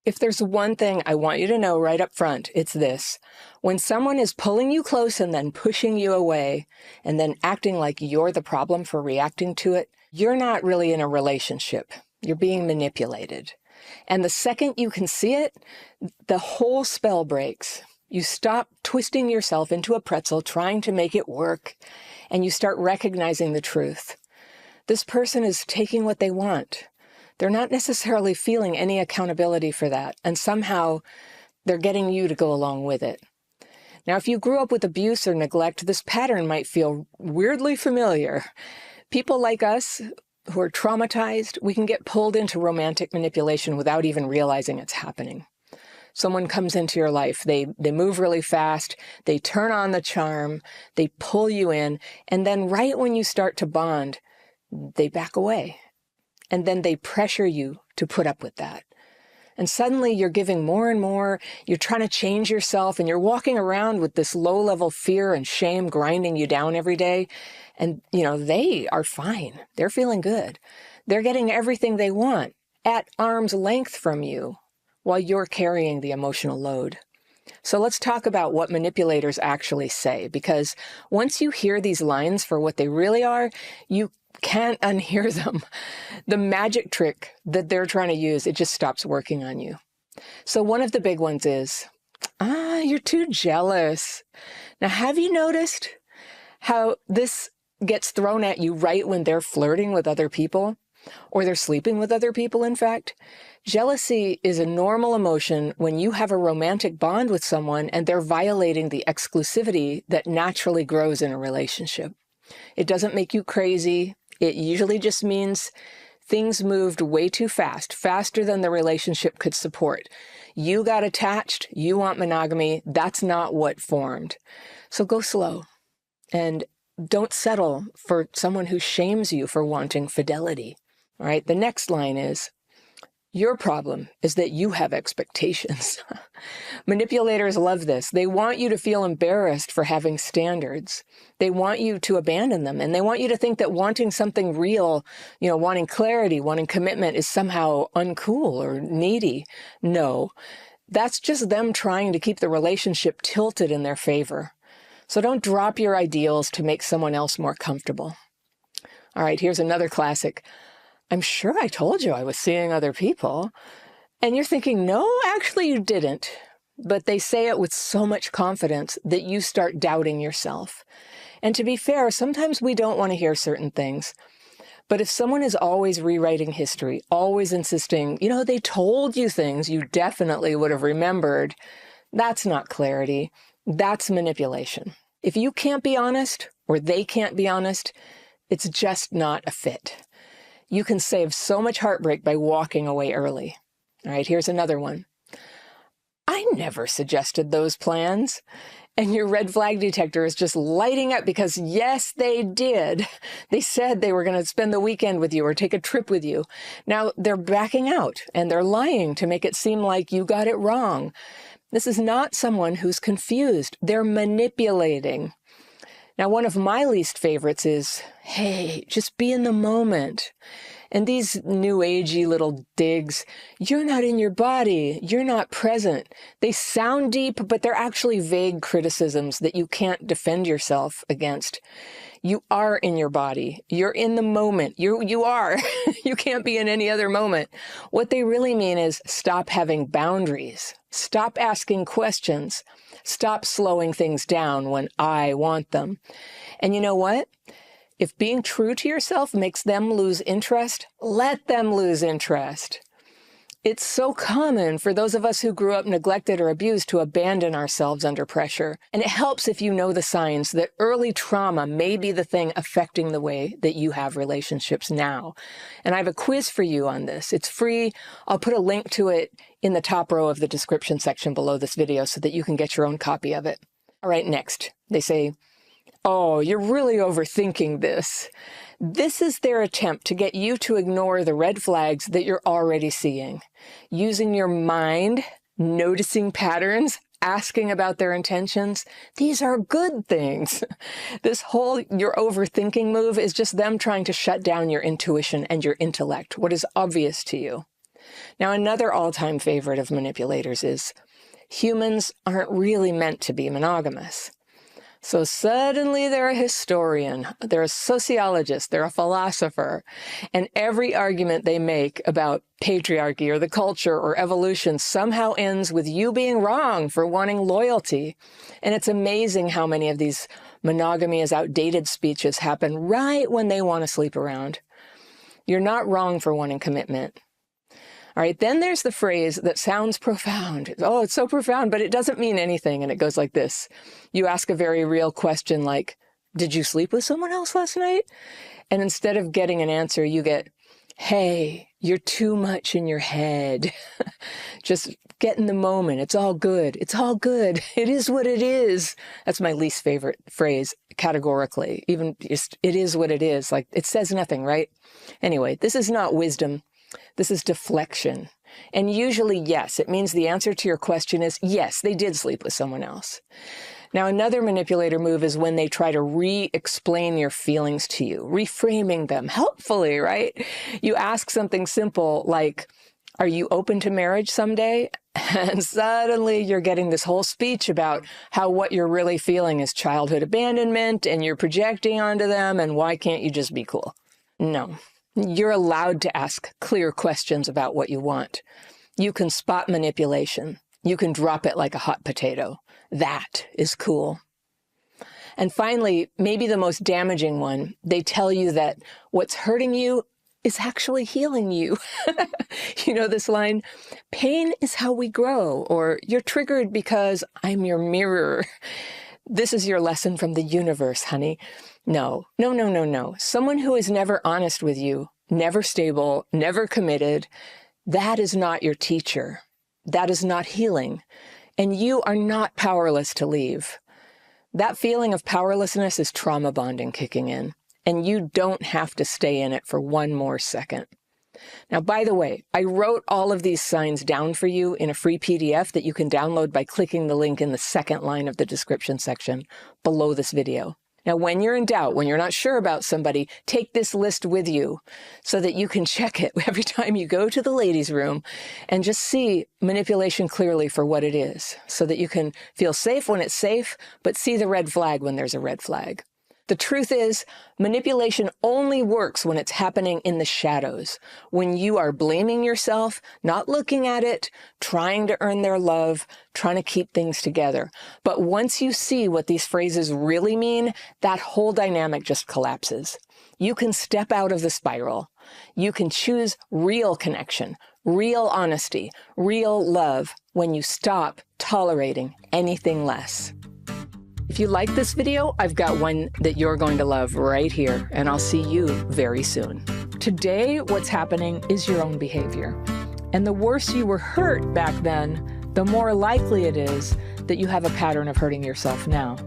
If there's one thing I want you to know right up front, it's this. When someone is pulling you close and then pushing you away, and then acting like you're the problem for reacting to it, you're not really in a relationship. You're being manipulated. And the second you can see it, the whole spell breaks. You stop twisting yourself into a pretzel trying to make it work, and you start recognizing the truth. This person is taking what they want. They're not necessarily feeling any accountability for that, and somehow they're getting you to go along with it. Now, if you grew up with abuse or neglect, this pattern might feel weirdly familiar. People like us who are traumatized, we can get pulled into romantic manipulation without even realizing it's happening. Someone comes into your life, they move really fast, they turn on the charm, they pull you in, and then right when you start to bond, they back away. And then they pressure you to put up with that. And suddenly you're giving more and more, you're trying to change yourself, and you're walking around with this low-level fear and shame grinding you down every day. And, they are fine. They're feeling good. They're getting everything they want at arm's length from you while you're carrying the emotional load. So let's talk about what manipulators actually say, because once you hear these lines for what they really are, you can't unhear them. The magic trick that they're trying to use, it just stops working on you. So one of the big ones is, you're too jealous. Now, have you noticed how this gets thrown at you right when they're flirting with other people, or they're sleeping with other people, in fact? Jealousy is a normal emotion when you have a romantic bond with someone and they're violating the exclusivity that naturally grows in a relationship. It doesn't make you crazy. It usually just means things moved way too fast, faster than the relationship could support. You got attached, you want monogamy, that's not what formed. So go slow and don't settle for someone who shames you for wanting fidelity. All right, the next line is, your problem is that you have expectations. Manipulators love this. They want you to feel embarrassed for having standards. They want you to abandon them, and they want you to think that wanting something real, wanting clarity, wanting commitment is somehow uncool or needy. No, that's just them trying to keep the relationship tilted in their favor. So don't drop your ideals to make someone else more comfortable. All right, here's another classic. I'm sure I told you I was seeing other people. And you're thinking, no, actually you didn't. But they say it with so much confidence that you start doubting yourself. And to be fair, sometimes we don't want to hear certain things. But if someone is always rewriting history, always insisting, they told you things you definitely would have remembered, that's not clarity. That's manipulation. If you can't be honest, or they can't be honest, it's just not a fit. You can save so much heartbreak by walking away early. All right, here's another one. I never suggested those plans. And your red flag detector is just lighting up because, yes, they did. They said they were going to spend the weekend with you or take a trip with you. Now they're backing out and they're lying to make it seem like you got it wrong. This is not someone who's confused. They're manipulating. Now, one of my least favorites is, hey, just be in the moment. And these new agey little digs, you're not in your body, you're not present. They sound deep, but they're actually vague criticisms that you can't defend yourself against. You are in your body. You're in the moment. You are. You can't be in any other moment. What they really mean is stop having boundaries. Stop asking questions. Stop slowing things down when I want them. And you know what? If being true to yourself makes them lose interest, let them lose interest. It's so common for those of us who grew up neglected or abused to abandon ourselves under pressure. And it helps if you know the signs that early trauma may be the thing affecting the way that you have relationships now. And I have a quiz for you on this. It's free. I'll put a link to it in the top row of the description section below this video so that you can get your own copy of it. All right, next. They say, oh, you're really overthinking this. This is their attempt to get you to ignore the red flags that you're already seeing. Using your mind, noticing patterns, asking about their intentions. These are good things. This whole you're overthinking move is just them trying to shut down your intuition and your intellect, what is obvious to you. Now, another all-time favorite of manipulators is humans aren't really meant to be monogamous. So suddenly they're a historian, they're a sociologist, they're a philosopher, and every argument they make about patriarchy or the culture or evolution somehow ends with you being wrong for wanting loyalty. And it's amazing how many of these monogamy is outdated speeches happen right when they want to sleep around. You're not wrong for wanting commitment. All right, then there's the phrase that sounds profound. Oh, it's so profound, but it doesn't mean anything. And it goes like this. You ask a very real question like, did you sleep with someone else last night? And instead of getting an answer, you get, hey, you're too much in your head. Just get in the moment. It's all good. It's all good. It is what it is. That's my least favorite phrase categorically. Even just, it is what it is. Like, it says nothing, right? Anyway, this is not wisdom. This is deflection. And usually, yes, it means the answer to your question is, yes, they did sleep with someone else. Now, another manipulator move is when they try to re-explain your feelings to you, reframing them helpfully, right? You ask something simple like, are you open to marriage someday? And suddenly you're getting this whole speech about how what you're really feeling is childhood abandonment and you're projecting onto them and why can't you just be cool? No. You're allowed to ask clear questions about what you want. You can spot manipulation. You can drop it like a hot potato. That is cool. And finally, maybe the most damaging one, they tell you that what's hurting you is actually healing you. You know this line, pain is how we grow, or you're triggered because I'm your mirror. This is your lesson from the universe, honey. No. Someone who is never honest with you, never stable, never committed, that is not your teacher. That is not healing. And you are not powerless to leave. That feeling of powerlessness is trauma bonding kicking in, and you don't have to stay in it for one more second. Now, by the way, I wrote all of these signs down for you in a free PDF that you can download by clicking the link in the second line of the description section below this video. Now, when you're in doubt, when you're not sure about somebody, take this list with you so that you can check it every time you go to the ladies' room and just see manipulation clearly for what it is so that you can feel safe when it's safe, but see the red flag when there's a red flag. The truth is, manipulation only works when it's happening in the shadows, when you are blaming yourself, not looking at it, trying to earn their love, trying to keep things together. But once you see what these phrases really mean, that whole dynamic just collapses. You can step out of the spiral. You can choose real connection, real honesty, real love when you stop tolerating anything less. If you like this video, I've got one that you're going to love right here, and I'll see you very soon. Today, what's happening is your own behavior. And the worse you were hurt back then, the more likely it is that you have a pattern of hurting yourself now.